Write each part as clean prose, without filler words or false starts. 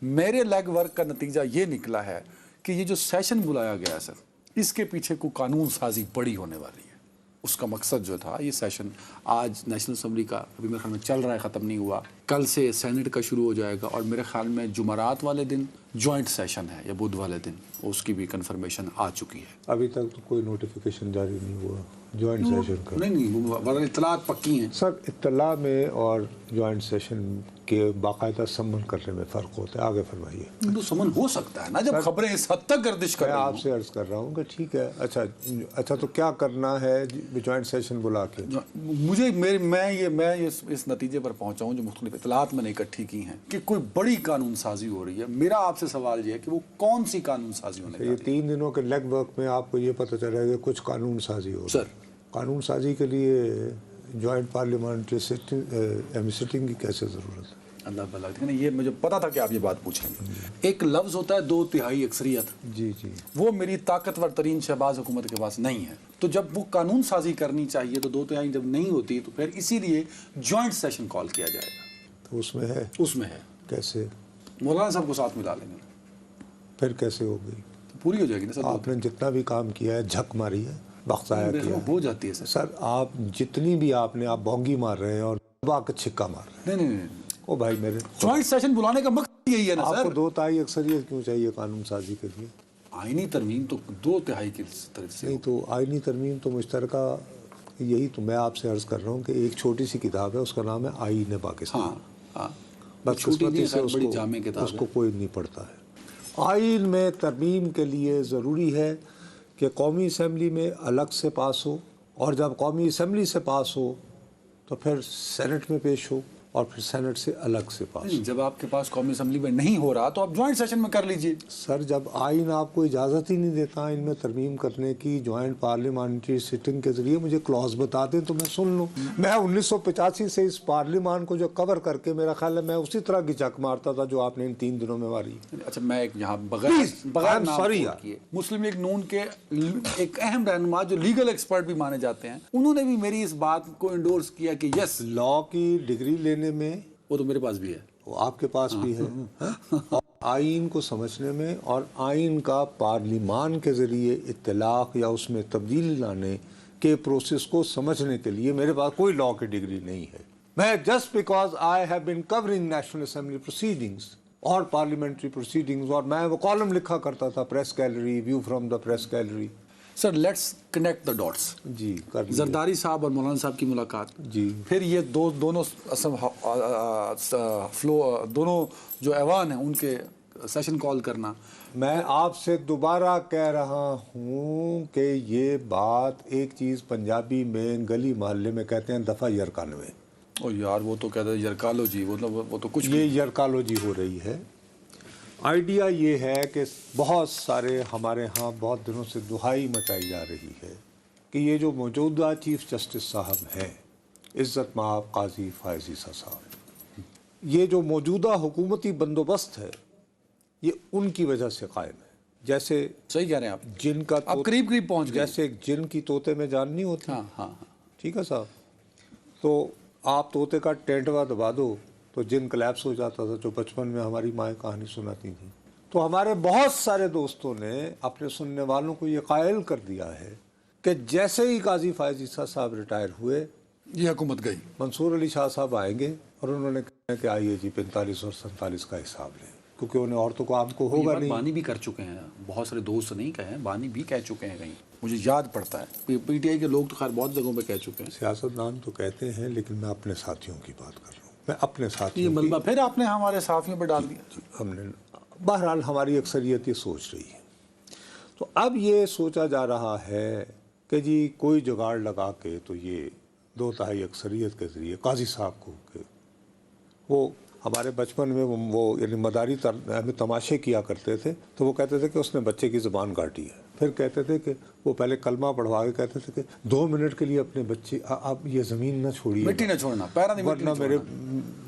میرے league work کا نتیجہ یہ نکلا ہے کہ یہ جو سیشن بلایا گیا سر، اس کے پیچھے کوئی قانون سازی بڑی ہونے والی ہے. اس کا مقصد جو تھا، یہ سیشن آج نیشنل اسمبلی کا ابھی میرے خیال میں چل رہا ہے، ختم نہیں ہوا، کل سے سینٹ کا شروع ہو جائے گا، اور میرے خیال میں جمعرات والے دن جوائنٹ سیشن ہے یا بدھ والے دن، اس کی بھی کنفرمیشن آ چکی ہے. ابھی تک تو کوئی نوٹیفیکیشن جاری نہیں ہوا جوائنٹ سیشن کا. نہیں اطلاعات پکی ہیں سر. اطلاع میں اور جوائنٹ سیشن کے باقاعدہ سمن کرنے میں فرق ہوتا ہے. آگے فرمائیے. تو سمن ہو سکتا ہے نا جب خبریں اس حد تک گردش کر میں رہی آپ سے عرض کر رہا ہوں کہ ٹھیک ہے، اچھا تو کیا کرنا ہے جوائنٹ سیشن بلا کے؟ میں اس نتیجے پر پہنچا ہوں جو مختلف اطلاعات میں نے اکٹھی کی ہیں کہ کوئی بڑی قانون سازی ہو رہی ہے. میرا آپ سے سوال یہ ہے کہ وہ کون سی قانون سازی ہونے یہ 3 دنوں کے لیگ ورک میں آپ کو یہ پتہ چلا ہے کہ کچھ قانون سازی ہو رہی ہے. سر قانون سازی کے لیے جوائنٹ پارلیمنٹری سٹنگ کی کیسے ضرورت ہے؟ اللہ بھلا کرے. یہ مجھے پتا تھا کہ آپ یہ بات پوچھیں گے. ایک لفظ ہوتا ہے 2/3 اکثریت. جی وہ میری طاقتور ترین شہباز حکومت کے پاس نہیں ہے. تو جب وہ قانون سازی کرنی چاہیے تو 2/3 جب نہیں ہوتی تو پھر اسی لیے جوائنٹ سیشن کال کیا جائے گا. تو اس میں ہے کیسے؟ مولانا صاحب کو ساتھ ملا لیں گے. پھر کیسے ہو گئی؟ تو پوری ہو جائے گی نا سر. آپ نے جتنا بھی کام کیا ہے جھک ماری ہے، وقت آیا کیا ہو جاتی ہے سر. آپ جتنی بھی آپ بونگی مار رہے ہیں اور دبا کے چھکا مار رہے ہیں. نہیں او بھائی میرے، جوائنٹ سیشن بلانے کا مقصد یہی ہے نا سر. آپ کو 2/3 اکثریت کیوں چاہیے قانون سازی کے لیے؟ آئینی ترمیم تو 2/3 کی طرف سے نہیں تو آئینی ترمیم تو مشترکہ، یہی تو میں آپ سے عرض کر رہا ہوں کہ ایک چھوٹی سی کتاب ہے، اس کا نام ہے آئین پاکستان. بدقسمتی سے اس کو کوئی نہیں پڑھتا ہے. آئین میں ترمیم کے لیے ضروری ہے کہ قومی اسمبلی میں الگ سے پاس ہو، اور جب قومی اسمبلی سے پاس ہو تو پھر سینٹ میں پیش ہو، اور پھر سینٹ سے الگ سے پاس ہو. جب آپ کے پاس قومی اسمبلی میں نہیں ہو رہا تو آپ جوائنٹ سیشن میں کر لیجئے. سر جب آئین آپ کو اجازت ہی نہیں دیتا آئین میں ترمیم کرنے کی جوائنٹ پارلیمانٹری سٹنگ کے ذریعے، مجھے کلاس بتا دیں تو میں سن لوں. میں 1985 سے اس پارلیمان کو جو کور کر کے میرا خیال ہے میں اسی طرح کی چک مارتا تھا جو آپ نے ان 3 دنوں میں ماری. اچھا میں ایک یہاں بغیر مسلم لیگ نون کے ایک اہم رہنما جو لیگل ایکسپرٹ بھی مانے جاتے ہیں، انہوں نے بھی میری اس بات کو انڈورس کیا کہ یس، لا کی ڈگری لینے میں وہ تو میرے پاس بھی ہے، وہ آپ کے پاس بھی ہے، آئین کو سمجھنے میں اور آئین کا پارلیمان کے ذریعے اطلاق یا اس میں تبدیلی لانے کے پروسیس کو سمجھنے کے لیے میرے پاس کوئی لا کی ڈگری نہیں ہے. میں just because I have been covering National Assembly proceedings اور پارلیمنٹری پروسیڈنگز، اور میں وہ کالم لکھا کرتا تھا press gallery, view from the press gallery. Sir let's connect the dots. جی زرداری صاحب اور مولانا صاحب کی ملاقات، جی پھر یہ دونوں دونوں جو ایوان ہیں ان کے سیشن کال کرنا. میں آپ سے دوبارہ کہہ رہا ہوں کہ یہ بات، ایک چیز پنجابی میں گلی محلے میں کہتے ہیں دفعہ 91. او یار وہ تو کہتے ہیں یرکالوجی، وہ تو کچھ یہ یرکالوجی ہو رہی ہے. آئیڈیا یہ ہے کہ بہت سارے ہمارے ہاں بہت دنوں سے دہائی مچائی جا رہی ہے کہ یہ جو موجودہ چیف جسٹس صاحب ہیں، عزت مآب قاضی فائز عیسیٰ صاحب، یہ جو موجودہ حکومتی بندوبست ہے یہ ان کی وجہ سے قائم ہے. جیسے صحیح کہہ رہے ہیں آپ، جن کا آپ قریب پہنچ گئے. جیسے جن کی طوطے میں جان نہیں ہوتی. ہاں ٹھیک ہے صاحب. تو آپ طوطے کا ٹینٹوا دبا دو تو جن کلیپس ہو جاتا تھا، جو بچپن میں ہماری مائیں کہانی سناتی تھیں. تو ہمارے بہت سارے دوستوں نے اپنے سننے والوں کو یہ قائل کر دیا ہے کہ جیسے ہی قاضی فائز عیسیٰ صاحب ریٹائر ہوئے، یہ حکومت گئی، منصور علی شاہ صاحب آئیں گے اور انہوں نے کہا کہ آئیے جی 45 اور 47 کا حساب لیں، کیونکہ انہیں عورتوں کو عام کو ہوگا نہیں. بانی بھی کر چکے ہیں، بہت سارے دوست نہیں کہے، بانی بھی کہہ چکے ہیں. کہیں مجھے یاد پڑتا ہے پی ٹی آئی کے لوگ تو خیر بہت جگہوں پہ کہہ چکے ہیں. سیاستدان تو کہتے ہیں، لیکن میں اپنے ساتھیوں کی بات کر رہا ہوں. میں اپنے ساتھیوں یہ ملبہ پھر آپ نے ہمارے ساتھیوں پہ ڈال دیا. ہم نے بہرحال ہماری اکثریت یہ سوچ رہی ہے. تو اب یہ سوچا جا رہا ہے کہ جی کوئی جگاڑ لگا کے تو یہ 2/3 اکثریت کے ذریعے قاضی صاحب کو، کہ وہ ہمارے بچپن میں وہ یعنی مداری ہمیں تماشے کیا کرتے تھے تو وہ کہتے تھے کہ اس نے بچے کی زبان کاٹی ہے. پھر کہتے تھے کہ وہ پہلے کلمہ پڑھوا کے کہتے تھے کہ 2 منٹ کے لیے اپنے بچے، اب یہ زمین نہ چھوڑیے، مٹی نہ چھوڑنا، پیرا نہیں، ورنہ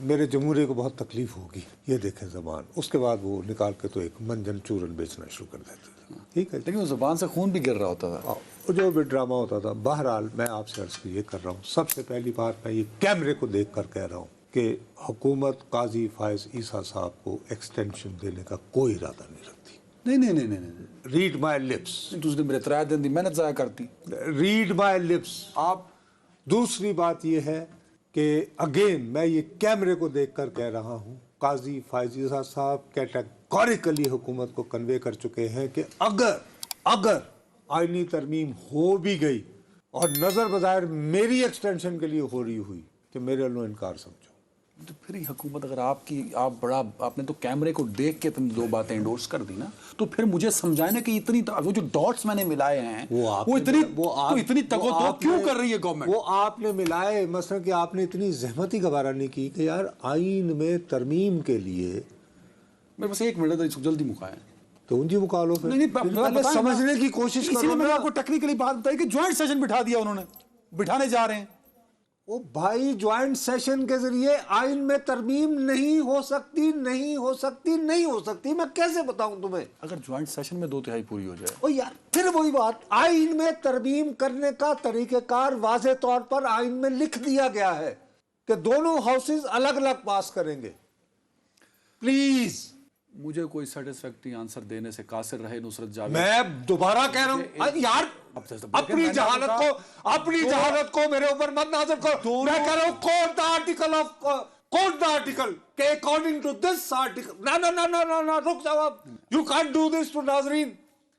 میرے جمہوریے کو بہت تکلیف ہوگی. یہ دیکھیں زبان. اس کے بعد وہ نکال کے تو ایک منجن چورن بیچنا شروع کر دیتے تھے. ٹھیک ہے، لیکن وہ زبان سے خون بھی گر رہا ہوتا تھا، جو بھی ڈرامہ ہوتا تھا. بہرحال میں آپ سے عرض یہ کر رہا ہوں، سب سے پہلی بات میں یہ کیمرے کو دیکھ کر کہہ رہا ہوں کہ حکومت قاضی فائز عیسیٰ صاحب کو ایکسٹینشن دینے کا کوئی ارادہ نہیں رکھتی. نہیں ریڈ مائی لپس. تجھے میرے ترائے دن دی محنت ضائع کرتی. ریڈ مائی لپس. آپ دوسری بات یہ ہے کہ اگین میں یہ کیمرے کو دیکھ کر کہہ رہا ہوں، قاضی فائز عیسیٰ صاحب کیٹیگوریکلی حکومت کو کنوے کر چکے ہیں کہ اگر آئینی ترمیم ہو بھی گئی اور نظر بظاہر میری ایکسٹینشن کے لیے ہو رہی ہوئی تو میرے والوں انکار سمجھو. تو پھر یہ حکومت اگر آپ نے تو کیمرے کو دیکھ کے تم دو باتیں انڈورس کر دی نا، تو پھر مجھے سمجھائیں نا کہ اتنی وہ جو ڈاٹس میں نے ملائے ہیں وہ اتنی تگو کیوں کر رہی ہے گورنمنٹ؟ وہ آپ نے ملائے مثلا کہ آپ نے اتنی زحمت ہی گوارا نہیں کی کہ یار آئین میں ترمیم کے لیے میں بس 1 منٹ جلدی مکائیں تو ان جی مکالو پھر سمجھنے کی کوشش کرو. میں نے آپ کو ٹیکنیکلی بات بتائی کہ جوائنٹ سیشن بٹھا دیا انہوں نے، بٹھانے جا رہے ہیں. وہ بھائی جوائنٹ سیشن کے ذریعے آئین میں ترمیم نہیں ہو سکتی. میں کیسے بتاؤں تمہیں؟ اگر جوائنٹ سیشن میں 2/3 پوری ہو جائے. او یار پھر وہی بات، آئین میں ترمیم کرنے کا طریقہ کار واضح طور پر آئین میں لکھ دیا گیا ہے کہ دونوں ہاؤسز الگ الگ پاس کریں گے. پلیز مجھے کوئی سیٹسفیکٹری آنسر دینے سے قاصر رہے نصرت جاوید. میں دوبارہ کہہ رہا ہوں یار اپنی جہالت کو میرے اوپر مت نازل کرو. میں کہہ رہا ہوں کوٹ دا آرٹیکل کہ اکارڈنگ ٹو دس آرٹیکل. نہ رک جاؤ. You can't do this to ناظرین.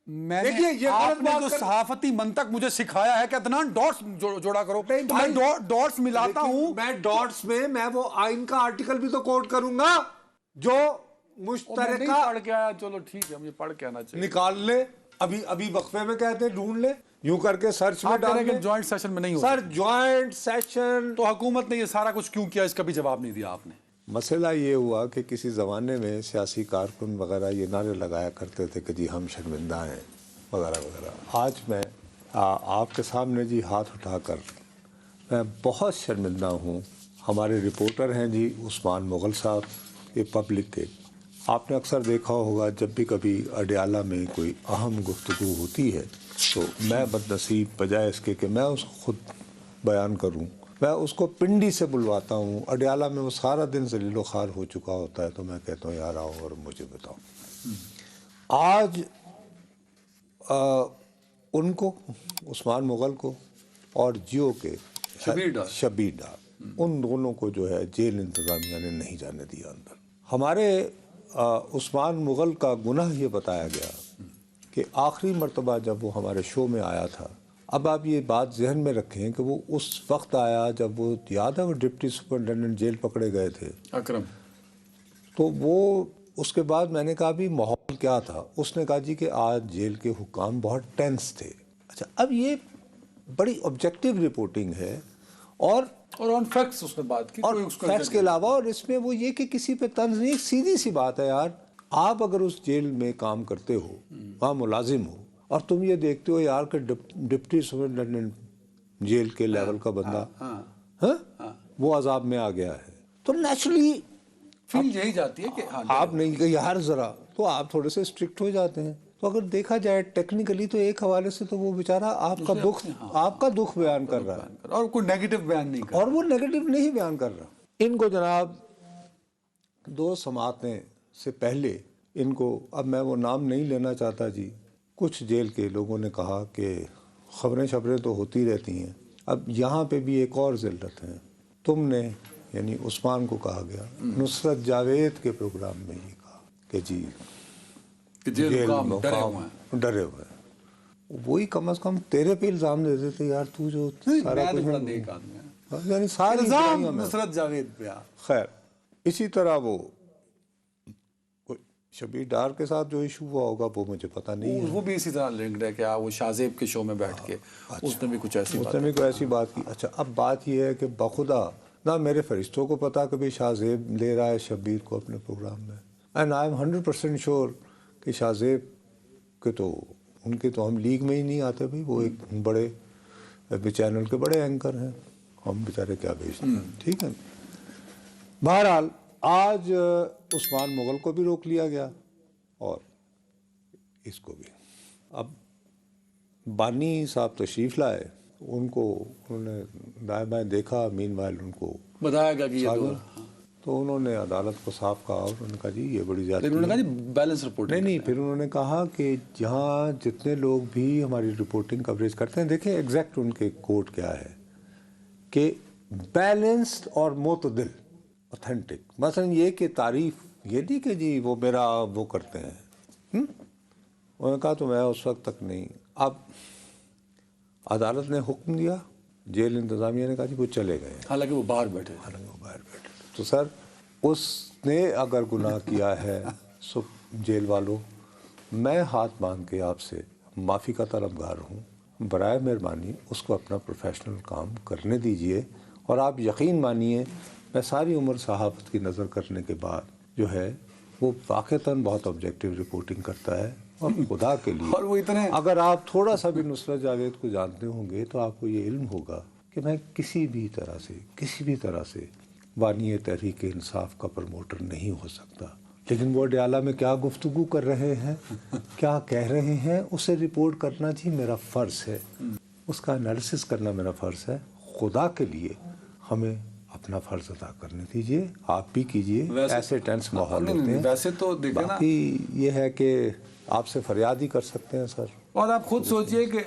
میں نے آپ نے جو صحافتی منطق مجھے سکھایا ہے کہ عدنان ڈاٹس جوڑا کرو، تو میں ڈاٹس ملاتا ہوں. میں ڈاٹس میں وہ آئین کا آرٹیکل بھی تو کوٹ کروں گا جو مشترکہ پڑھ کے آیا. چلو ٹھیک ہے، مجھے پڑھ کے آنا چاہیے. نکال لے ابھی وقفے میں کہتے ہیں ڈھونڈ لے، یوں کر کے سرچ میں ڈال لے. جوائنٹ سیشن میں نہیں ہو سر جوائنٹ سیشن تو حکومت نے یہ سارا کچھ کیوں کیا، اس کا بھی جواب نہیں دیا آپ نے. مسئلہ یہ ہوا کہ کسی زمانے میں سیاسی کارکن وغیرہ یہ نعرے لگایا کرتے تھے کہ جی ہم شرمندہ ہیں وغیرہ وغیرہ. آج میں آپ کے سامنے جی ہاتھ اٹھا کر میں بہت شرمندہ ہوں. ہمارے رپورٹر ہیں جی عثمان مغل صاحب، یہ پبلک کے، آپ نے اکثر دیکھا ہوگا جب بھی کبھی اڈیالہ میں کوئی اہم گفتگو ہوتی ہے تو میں بدنصیب بجائے اس کے کہ میں اس کو خود بیان کروں، میں اس کو پنڈی سے بلواتا ہوں. اڈیالہ میں وہ سارا دن ذلیل و خوار ہو چکا ہوتا ہے تو میں کہتا ہوں یار آؤ اور مجھے بتاؤ. آج ان کو عثمان مغل کو اور جیو کے شبیر ڈار ان دونوں کو جو ہے جیل انتظامیہ نے نہیں جانے دیا اندر. ہمارے عثمان مغل کا گناہ یہ بتایا گیا کہ آخری مرتبہ جب وہ ہمارے شو میں آیا تھا، اب آپ یہ بات ذہن میں رکھیں کہ وہ اس وقت آیا جب وہ یاد ہے وہ ڈپٹی سپرنٹینڈنٹ جیل پکڑے گئے تھے اکرم، تو وہ اس کے بعد میں نے کہا بھی ماحول کیا تھا. اس نے کہا جی کہ آج جیل کے حکام بہت ٹینس تھے. اچھا اب یہ بڑی آبجیکٹیو رپورٹنگ ہے اور آن فیکٹس اس نے بات کی، اور فیکٹس کے علاوہ، اور اس میں وہ یہ کہ کسی پہ طنز نہیں. سیدھی سی بات ہے یار، آپ اگر اس جیل میں کام کرتے ہو، وہاں ملازم ہو، اور تم یہ دیکھتے ہو یار کہ ڈپٹی سپرنٹینڈنٹ جیل کے لیول کا بندہ وہ عذاب میں آ گیا ہے، تو نیچرلی فیل یہی جاتی ہے کہ آپ نہیں کہ یار ذرا تو آپ تھوڑے سے اسٹرکٹ ہو جاتے ہیں. تو اگر دیکھا جائے ٹیکنیکلی تو ایک حوالے سے تو وہ بیچارہ آپ کا دکھ بیان کر رہا ہے اور کوئی نیگیٹو بیان نہیں کر رہا، اور وہ نیگیٹو نہیں بیان کر رہا. ان کو جناب 2 سماعتیں سے پہلے ان کو، اب میں وہ نام نہیں لینا چاہتا جی، کچھ جیل کے لوگوں نے کہا کہ خبریں تو ہوتی رہتی ہیں، اب یہاں پہ بھی ایک اور ذلت ہے. تم نے یعنی عثمان کو کہا گیا، نصرت جاوید کے پروگرام میں یہ کہا کہ جی جیل ڈرے ہوئے ہیں. وہی کم از کم تیرے پہ الزام دے دیتے یار، تو جو سارا کچھ یعنی سارے نصرت جاوید پہ. خیر اسی طرح وہ شبیر ڈار کے ساتھ جو ایشو ہوا ہوگا وہ مجھے پتہ نہیں ہے، وہ بھی اسی طرح لنکڈ ہے کہ وہ شاہزیب کے شو میں بیٹھ کے اس نے بھی کچھ ایسی بات کی. اچھا اب بات یہ ہے کہ بخدا نہ میرے فرشتوں کو پتا کہ بھی شاہزیب لے رہا ہے شبیر کو اپنے پروگرام میں، اینڈ آئی ایم 100% شیور کہ شاہزیب کے تو ان کے تو ہم لیگ میں ہی نہیں آتے بھائی. وہ ایک بڑے چینل کے بڑے اینکر ہیں، ہم بیچارے کیا بھیجتے ہیں. ٹھیک ہے، بہرحال آج عثمان مغل کو بھی روک لیا گیا اور اس کو بھی. اب بانی صاحب تشریف لائے، ان کو انہوں نے دائیں بائیں دیکھا، مین وائل ان کو بتایا گیا کہ تو انہوں نے عدالت کو صاف کہا اور انہوں نے کہا جی یہ بڑی زیادتی لیکن انہوں نے ہے۔ کہا جی بیلنس رپورٹ نہیں پھر انہوں نے کہا کہ جہاں جتنے لوگ بھی ہماری رپورٹنگ کوریج کرتے ہیں، دیکھیں ایگزیکٹ ان کے کوٹ کیا ہے کہ بیلنسڈ اور معتدل، اوتھینٹک، مثلا یہ کہ تعریف یہ نہیں کہ جی وہ میرا وہ کرتے ہیں۔ انہوں نے کہا تو میں اس وقت تک نہیں، اب عدالت نے حکم دیا، جیل انتظامیہ نے کہا جی وہ چلے گئے، حالانکہ وہ باہر بیٹھے تھے۔ حالانکہ وہ باہر بیٹھے۔ تو سر اس نے اگر گناہ کیا ہے سو جیل والوں، میں ہاتھ باندھ کے آپ سے معافی کا طلبگار ہوں، برائے مہربانی اس کو اپنا پروفیشنل کام کرنے دیجئے، اور آپ یقین مانیے میں ساری عمر صحافت کی نظر کرنے کے بعد جو ہے وہ واقعتاً بہت آبجیکٹیو رپورٹنگ کرتا ہے، اور خدا کے لیے اور وہ اتنے اگر آپ تھوڑا سا بھی نصرت جاوید کو جانتے ہوں گے تو آپ کو یہ علم ہوگا کہ میں کسی بھی طرح سے بانی تحریک انصاف کا پروموٹر نہیں ہو سکتا، لیکن وہ ڈیالہ میں کیا گفتگو کر رہے ہیں، کیا کہہ رہے ہیں، اسے رپورٹ کرنا جی میرا فرض ہے، اس کا انالیسس کرنا میرا فرض ہے۔ خدا کے لیے ہمیں اپنا فرض ادا کرنے دیجیے، آپ بھی کیجیے، ایسے ٹینس ماحول ہوتے ہیں۔ ویسے تو دیکھیں نا، باقی یہ ہے کہ آپ سے فریاد ہی کر سکتے ہیں سر، اور آپ خود سوچئے کہ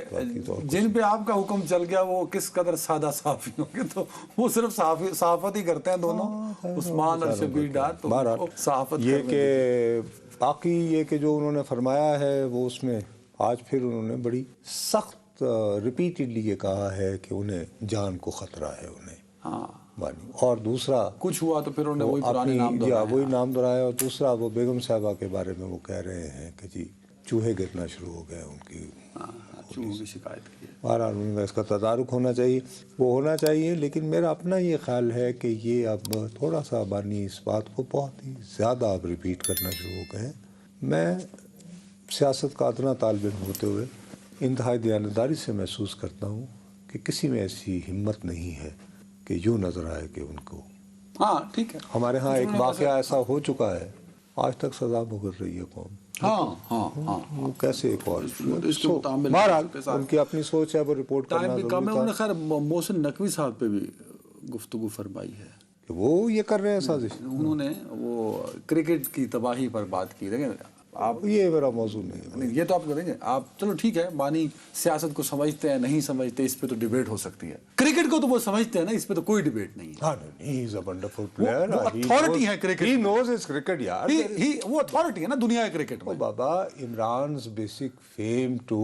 جن پہ آپ کا حکم چل گیا وہ کس قدر سادہ صحافی ہوں گے، تو وہ صرف صحافت ہی کرتے ہیں دونوں، عثمان اور شبیر ڈار، تو وہ صحافت یہ کہ باقی یہ کہ جو انہوں نے فرمایا ہے وہ اس میں آج پھر انہوں نے بڑی سخت ریپیٹڈلی یہ کہا ہے کہ انہیں جان کو خطرہ ہے انہیں، ہاں، اور دوسرا کچھ ہوا تو پھر انہوں نے وہی پرانے نام وہی نام دہرایا، اور دوسرا وہ بیگم صاحبہ کے بارے میں وہ کہہ رہے ہیں کہ جی چوہے گرنا شروع ہو گئے ان کی، چوہوں کی شکایت کی ہے۔ بہرحال ان کا اس کا تدارک ہونا چاہیے، وہ ہونا چاہیے، لیکن میرا اپنا یہ خیال ہے کہ یہ اب تھوڑا سا بانی اس بات کو بہت ہی زیادہ اب ریپیٹ کرنا شروع ہو گئے ہیں۔ میں سیاست کا ادنا طالب علم ہوتے ہوئے انتہائی دیانتداری سے محسوس کرتا ہوں کہ کسی میں ایسی ہمت نہیں ہے کہ یوں نظر آئے کہ ان کو، ہاں ٹھیک ہے، ہمارے ہاں ایک واقعہ ایسا ہو چکا ہے، آج تک سزا بھگت رہی ہے قوم، ہاں وہ کیسے ایک اور اس کے متعامل بہرحال ان کی اپنی سوچ ہے، وہ رپورٹ ٹائم کرنا بھی کم ہے۔ ضروری انہوں تھا نے خیر محسن نقوی صاحب پہ بھی گفتگو فرمائی ہے، کہ وہ یہ کر رہے ہیں سازش، انہوں نے وہ کرکٹ کی تباہی پر بات کی۔ دیکھیں آپ، یہ میرا موضوع نہیں ہے، یہ تو آپ کریں گے، آپ چلو ٹھیک ہے، بانی سیاست کو سمجھتے ہیں نہیں سمجھتے اس پہ تو ڈیبیٹ ہو سکتی ہے، کرکٹ کو تو وہ سمجھتے ہیں نا، اس پہ تو کوئی ڈیبیٹ نہیں ہے۔ ہاں نہیں، he is a wonderful player، وہ authority ہے cricket, he knows his cricket یار، وہ اتھارٹی ہے نا دنیا کرکٹ میں۔ بابا عمران's basic fame to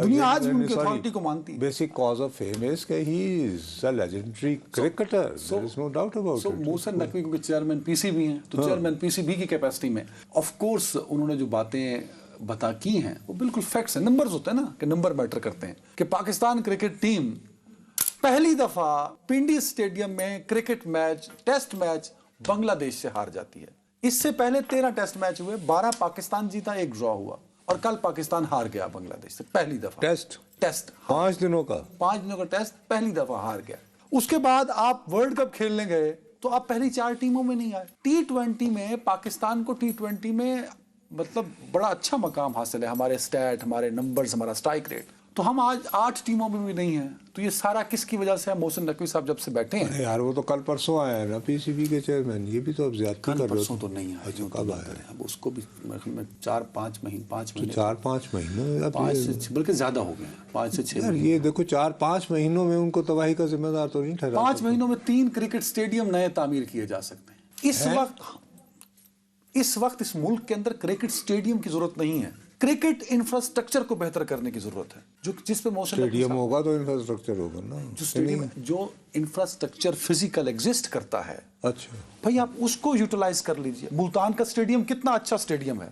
دنیا آج بھی ان کی اتھارٹی کو مانتی ہے۔ basic cause of fame is کہ he is a legendary cricketer، there is no doubt about it۔ Mohsin Naqvi کیونکہ چیئرمین پی سی بی ہیں، تو چیئرمین پی سی بی کی کیپیسٹی میں آف کورس انہوں نے جو باتیں بتا کی ہیں وہ بالکل فیکٹس ہیں، نمبرز ہوتے ہیں نا کہ نمبر میٹر کرتے ہیں، کہ پاکستان کرکٹ ٹیم پہلی دفعہ پنڈی اسٹیڈیم میں کرکٹ میچ، ٹیسٹ میچ بنگلہ دیش سے ہار جاتی ہے۔ اس سے پہلے 13 ٹیسٹ میچ ہوئے، 12 پاکستان جیتا، 1 ڈرا ہوا، اور کل پاکستان ہار گیا بنگلہ دیش سے پہلی دفعہ ٹیسٹ ٹیسٹ 5 دنوں کا 5 دنوں کا ٹیسٹ پہلی دفعہ ہار گیا۔ اس کے بعد آپ ورلڈ کپ کھیلنے گئے تو آپ پہلی 4 ٹیموں میں نہیں آئے۔ T20 میں پاکستان کو T20 میں مطلب بڑا اچھا مقام حاصل ہے، ہمارے سٹیٹ، ہمارے نمبرز، ہمارا سٹرائک ریٹ، تو ہم آج 8 ٹیموں میں بھی نہیں ہیں۔ تو یہ سارا کس کی وجہ سے ہے؟ محسن نقوی صاحب جب سے بیٹھے ہیں، یار وہ تو کل پرسوں آئے ہیں نا پی سی بی کے چیئرمین، یہ بھی تو اب زیادتی کر رہے ہو۔ پرسوں تو نہیں آئے، جو کب آئے اب اس کو بھی 4-5 مہینے 4-5 مہینوں، 5 سے بلکہ زیادہ ہو گئے ہیں، 5 سے 6 یار یہ دیکھو 4-5 مہینوں میں ان کو تباہی کا ذمہ دار تو نہیں ٹھہرا۔ 5 مہینوں میں 3 کرکٹ سٹیڈیم نئے تعمیر کیے جا سکتے ہیں۔ اس وقت اس ملک کے اندر کرکٹ سٹیڈیم کی ضرورت نہیں ہے، کرکٹ انفراسٹرکچر کو بہتر کرنے کی ضرورت ہے، جس پہ محسن نقوی اسٹیڈیم ہوگا تو انفراسٹرکچر ہوگا نا، جو انفراسٹرکچر فزیکل ایگزسٹ کرتا ہے، اچھا بھائی آپ اس کو یوٹیلائز کر لیجئے۔ ملتان کا سٹیڈیم کتنا اچھا سٹیڈیم ہے،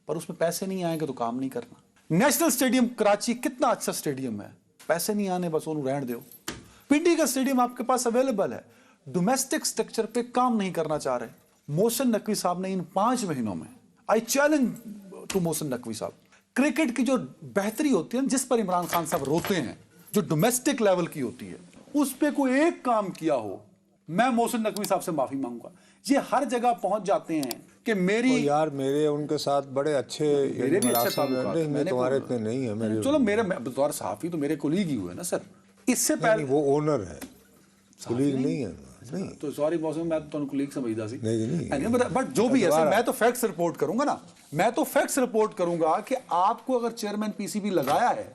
پر اس میں پیسے نہیں آئیں گے تو کام نہیں کرنا۔ نیشنل سٹیڈیم کراچی کتنا اچھا سٹیڈیم ہے، پیسے نہیں آنے بس انہوں رہن دیو۔ پنڈی کا سٹیڈیم آپ کے پاس اویلیبل ہے، ڈومیسٹک سٹرکچر پہ کام نہیں کرنا چاہ رہے۔ محسن نقوی صاحب نے ان 5 مہینوں میں، آئی چیلنج ٹو محسن نقوی صاحب، کرکٹ کی جو بہتری ہوتی ہے جس پر عمران خان صاحب روتے ہیں، جو ڈومیسٹک لیول کی ہوتی ہے، اس پہ کوئی ایک کام کیا ہو، میں محسن نقوی صاحب سے معافی مانگوں گا۔ یہ ہر جگہ پہنچ جاتے ہیں کہ میری یار میرے ان کے ساتھ بڑے اچھے تعلقات ہیں، نہیں، تمہارے اتنے نہیں ہیں میرے، چلو میرے بطور صحافی تو میرے کولیگ ہی ہوئے نا سر۔ اس سے پہلے وہ اونر ہے، کولیگ نہیں ہے۔ تو سوری موسم میں تو کولیگ سمجھدا سی نہیں بٹ جو بھی ہے میں تو فیکٹس رپورٹ کروں گا نا, میں تو فیکٹس رپورٹ کروں گا کہ آپ کو اگر چیئرمین پی سی بی لگایا ہے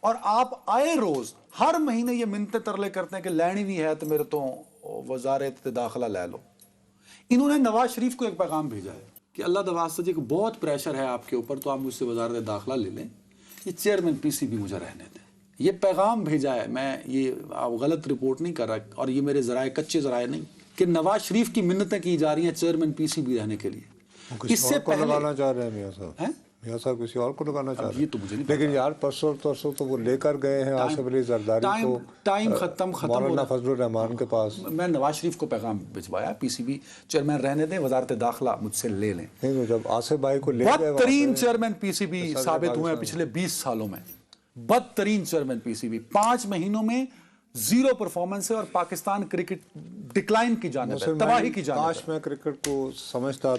اور آپ آئے روز ہر مہینے یہ منتیں ترلے کرتے ہیں کہ لینی بھی ہے تو میرے تو وزارت داخلہ لے لو. انہوں نے نواز شریف کو ایک پیغام بھیجا ہے کہ اللہ دواسطہ جی بہت پریشر ہے آپ کے اوپر تو آپ مجھ سے وزارت داخلہ لے لیں, یہ چیئرمین پی سی بی مجھے رہنے دیں. یہ پیغام بھیجا ہے, میں یہ آپ غلط رپورٹ نہیں کر رہا اور یہ میرے ذرائع کچے ذرائع نہیں, کہ نواز شریف کی منتیں کی جا رہی ہیں چیئرمین پی سی بی رہنے کے لیے. اس سے پہلے لگانا چاہ رہے ہیں میاں صاحب کسی اور کو لگانا چاہ رہے ہیں, یہ تو مجھے نہیں لیکن یار پرسوں تو وہ لے کر گئے ہیں آصف علی زرداری کو ٹائم ختم مولانا فضل الرحمان کے پاس. میں نواز شریف کو پیغام بھجوایا پی سی بی چیئرمین رہنے دیں, وزارت داخلہ مجھ سے لے لیں. جب آصف بھائی کو لے گئے بدترین چیئرمین پی سی بی ثابت ہوئے ہیں پچھلے 20 سالوں میں, بدترین چیئرمین پی سی بی. 5 مہینوں میں زیرو پرفارمنس ہے اور پاکستان کرکٹ ڈکلائن کی جانب ہے, تباہی کی جانب ہے. کاش میں کرکٹ کو سمجھتا